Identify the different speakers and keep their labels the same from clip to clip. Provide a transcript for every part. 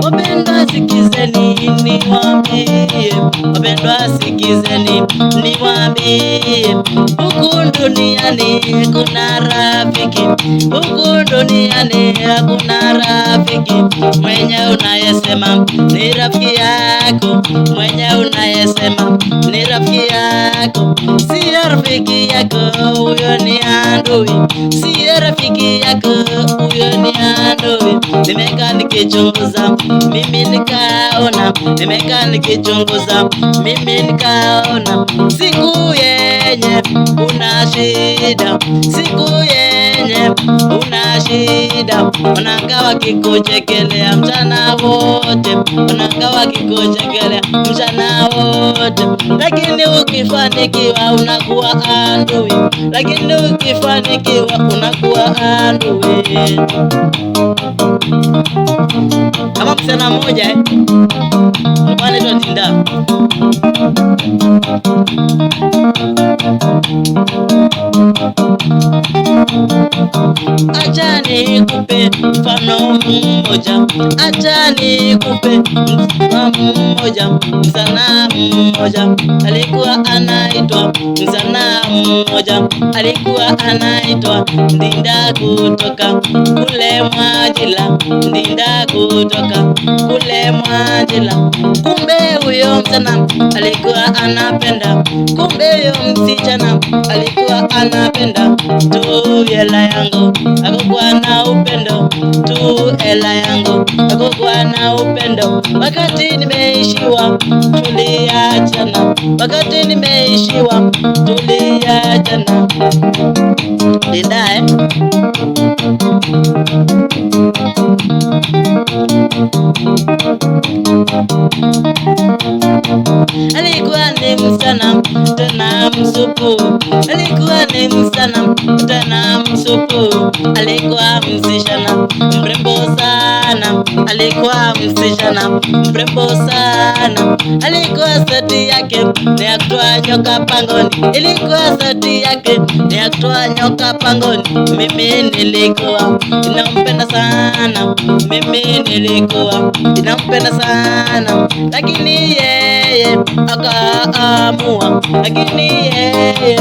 Speaker 1: Wapendwa sikizeni niwaambie, wapendwa sikizeni niwaambie, huku duniani kuna rafiki, huku duniani hakuna rafiki. Mwenye unayesema ni rafiki yako, mwenye unayesema ni rafiki yako, si rafiki yako, huyo ni adui, si rafiki yako, huyo ni adui. Nimekaa nikichunguza mimi nikaona, nimekaa nikichunguza mimi nikaona, siku yenye una shida, siku yenye una shida, wananga wakikuchekelea mchana wote, wananga wakikuchekelea mchana wote, lakini ukifanikiwa unakuwa adui, lakini ukifanikiwa unakuwa adui. Kama msichana mmoja alikuwa anaitwa Dinda. Acha nikupe mfano mmoja, acha nikupe mfano mmoja. Msichana mmoja alikuwa anaitwa, msichana mmoja alikuwa anaitwa Dinda kutoka kule Mwajila, Dinda kutoka kule Mwajila. Kumbe huyo msichana alikuwa anapenda, kumbe huyo msichana alikuwa anapenda tu hela yangu, hakukuwa na upendo tu hela yangu, hakukuwa na upendo. Wakati nimeishiwa tuliachana, wakati nimeishiwa tuliachana. Dinda alikuwa ni msichana tena msupu, alikuwa ni msichana tena msupu, alikuwa msichana mrembo sana, alikuwa msichana mrembo sana, alikuwa sauti yake ni ya kutoa nyoka pangoni, ilikuwa sauti yake ni ya kutoa nyoka pangoni. Mimi nilikuwa ninampenda sana, mimi nilikuwa ninampenda sana, lakini yeye akaamua, lakini yeye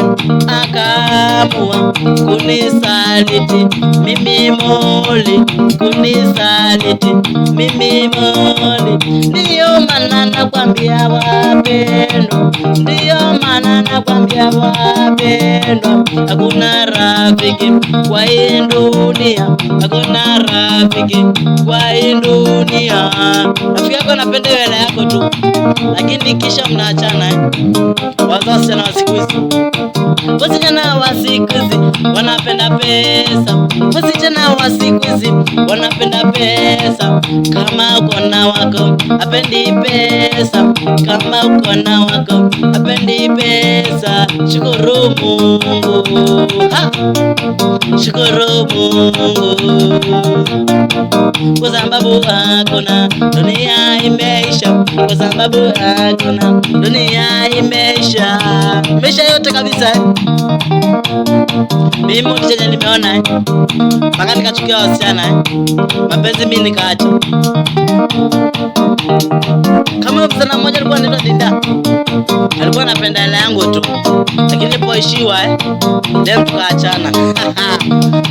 Speaker 1: akaamua kunisaliti mimi moli, kunisaliti mimi moli. Ndiyo maana nakwambia wapendwa, ndiyo maana nakwambia wapendwa, hakuna rafiki kwa hii dunia, hakuna rafiki kwa hii dunia. Rafiki yako anapenda hela yako tu, lakini kisha mnaachana. Wasichana wa siku hizi, wasichana wa siku hizi wanapenda pesa, wasichana wa siku hizi wanapenda pesa. Kama uko na wako apendi pesa, kama uko na wako apendi pesa. Shukuru Mungu, shukuru Mungu, kwa sababu hakuna dunia imeisha, kwa sababu hakuna dunia imeisha, imeisha yote kabisa. Mimi mmoja nimeona mpaka nikachukia wasichana mapenzi, mimi nikaacha. Kama msichana mmoja alikuwa anaitwa Dinda, alikuwa anapenda hela yangu tu, lakini nilipoishiwa leo tukaachana.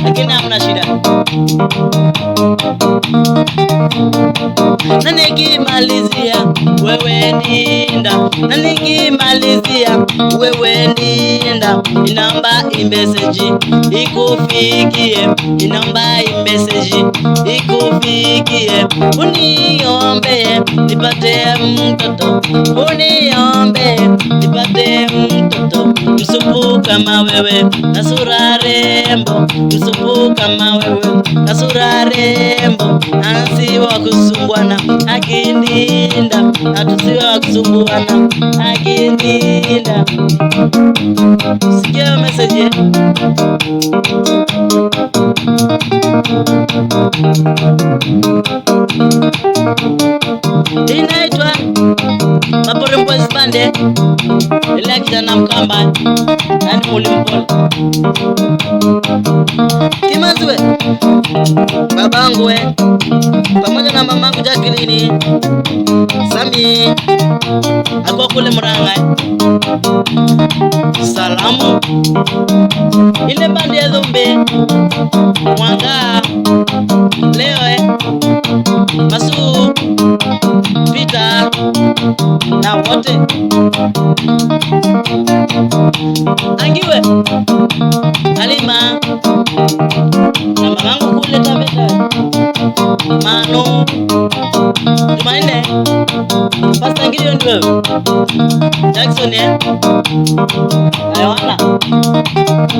Speaker 1: Lakini hamna shida. Na nikimalizia wewe Dinda, na nikimalizia wewe Dinda, inaomba message ikufikie, inaomba message ikufikie, uniombe nipate mtoto, uniombe nipate mtoto msupu kama wewe na sura rembo, msupu kama wewe na sura rembo, asiwa kusumbuana akininda, atusiwa kusumbuana akininda. Sikia message inaitwa Mapore Boys Band, ile kijana Mkamba, yani Mulimpole. Kimanzi we, babangu we, pamoja na mamangu Jacqueline, Sami, alikuwa kule Murang'a. Salamu ile bandi ya Dhumbe Mwanga leo Masu Peter na wote Angiwe Halima na mamangu kule Taveta Manu Jumanne Pastor Ngilio ndio wewe Jackson Aywana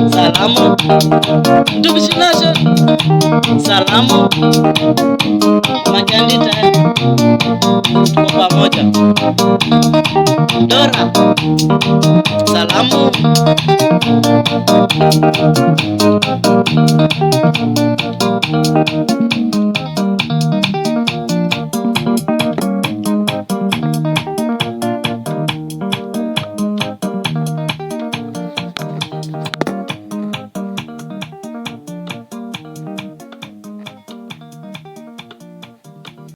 Speaker 1: salamu Tubishinashe salamu Makandita tuko pamoja Dora salamu